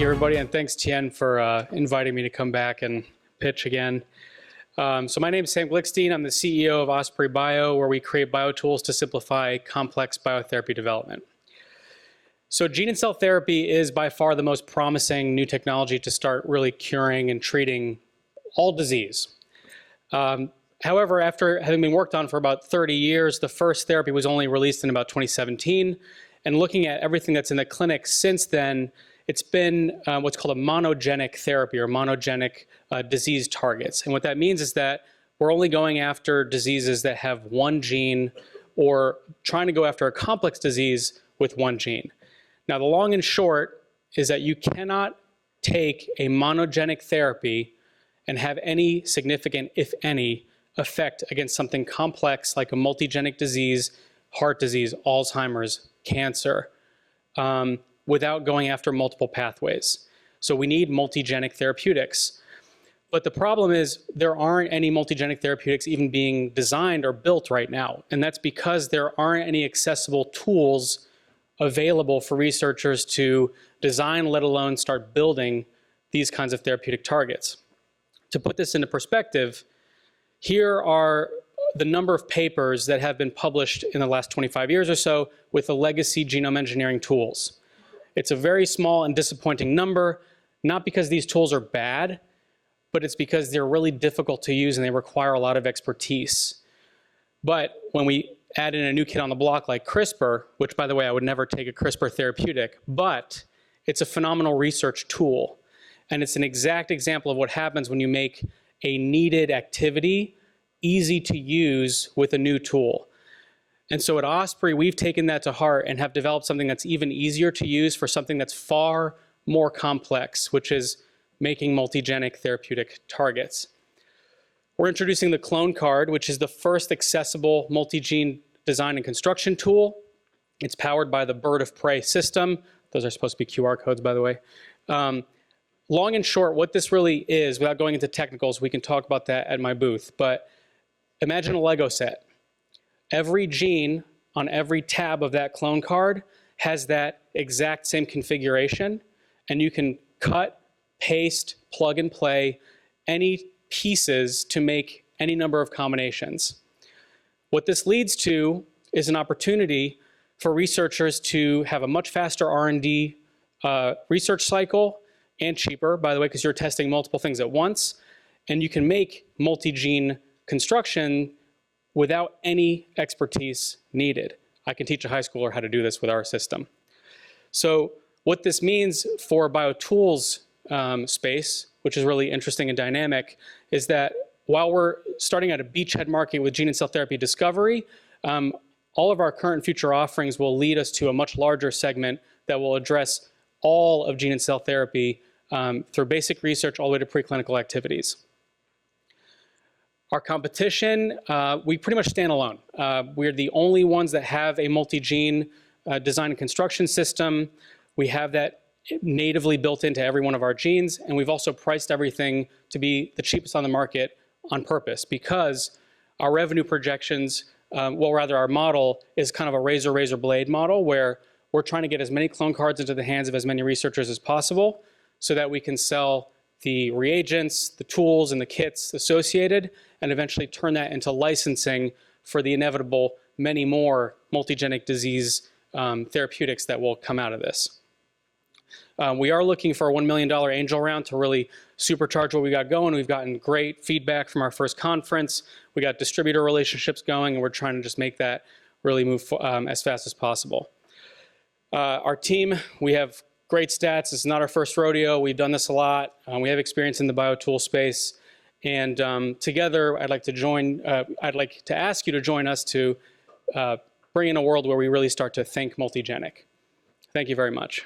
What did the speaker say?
you, everybody, and thanks, Tien, for inviting me to come back and pitch again. So my name is Sam Glickstein. I'm the CEO of OspreyBio, where we create biotools to simplify complex biotherapy development. So gene and cell therapy is by far the most promising new technology to start really curing and treating all disease. However, after having been worked on for about 30 years, the first therapy was only released in about 2017. And looking at everything that's in the clinic since then, it's been what's called a monogenic therapy or monogenic disease targets. And what that means is that we're only going after diseases that have one gene or trying to go after a complex disease with one gene. Now, the long and short is that you cannot take a monogenic therapy and have any significant, if any, effect against something complex like a multigenic disease, heart disease, Alzheimer's, cancer, without going after multiple pathways. So we need multigenic therapeutics. But the problem is there aren't any multigenic therapeutics even being designed or built right now. And that's because there aren't any accessible tools available for researchers to design, let alone start building these kinds of therapeutic targets. To put this into perspective, here are the number of papers that have been published in the last 25 years or so with the legacy genome engineering tools. It's a very small and disappointing number, not because these tools are bad, but it's because they're really difficult to use and they require a lot of expertise. But when we add in a new kid on the block like CRISPR, which by the way, I would never take a CRISPR therapeutic, but it's a phenomenal research tool. And it's an exact example of what happens when you make a needed activity easy to use with a new tool. And so at Osprey, we've taken that to heart and have developed something that's even easier to use for something that's far more complex, which is making multigenic therapeutic targets. We're introducing the clone card, which is the first accessible multi-gene design and construction tool. It's powered by the bird of prey system. Those are supposed to be QR codes, by the way. Long and short, what this really is, without going into technicals, we can talk about that at my booth, but imagine a Lego set. Every gene on every tab of that clone card has that exact same configuration, and you can cut, paste, plug and play any pieces to make any number of combinations. What this leads to is an opportunity for researchers to have a much faster R&D research cycle, and cheaper, by the way, because you're testing multiple things at once, and you can make multi-gene construction without any expertise needed. I can teach a high schooler how to do this with our system. So what this means for biotools space, which is really interesting and dynamic, is that while we're starting at a beachhead market with gene and cell therapy discovery, all of our current and future offerings will lead us to a much larger segment that will address all of gene and cell therapy through basic research all the way to preclinical activities. Our competition, we pretty much stand alone. We're the only ones that have a multi-gene design and construction system. We have that natively built into every one of our genes, and we've also priced everything to be the cheapest on the market on purpose because our revenue projections, well, rather our model is kind of a razor blade model where we're trying to get as many clone cards into the hands of as many researchers as possible so that we can sell the reagents, the tools, and the kits associated, and eventually turn that into licensing for the inevitable many more multigenic disease therapeutics that will come out of this. We are looking for a $1 million angel round to really supercharge what we got going. We've gotten great feedback from our first conference. We got distributor relationships going, and we're trying to just make that really move as fast as possible. Our team, we have great stats. This is not our first rodeo. We've done this a lot. We have experience in the biotool space. And together, I'd like to ask you to join us to bring in a world where we really start to think multigenic. Thank you very much.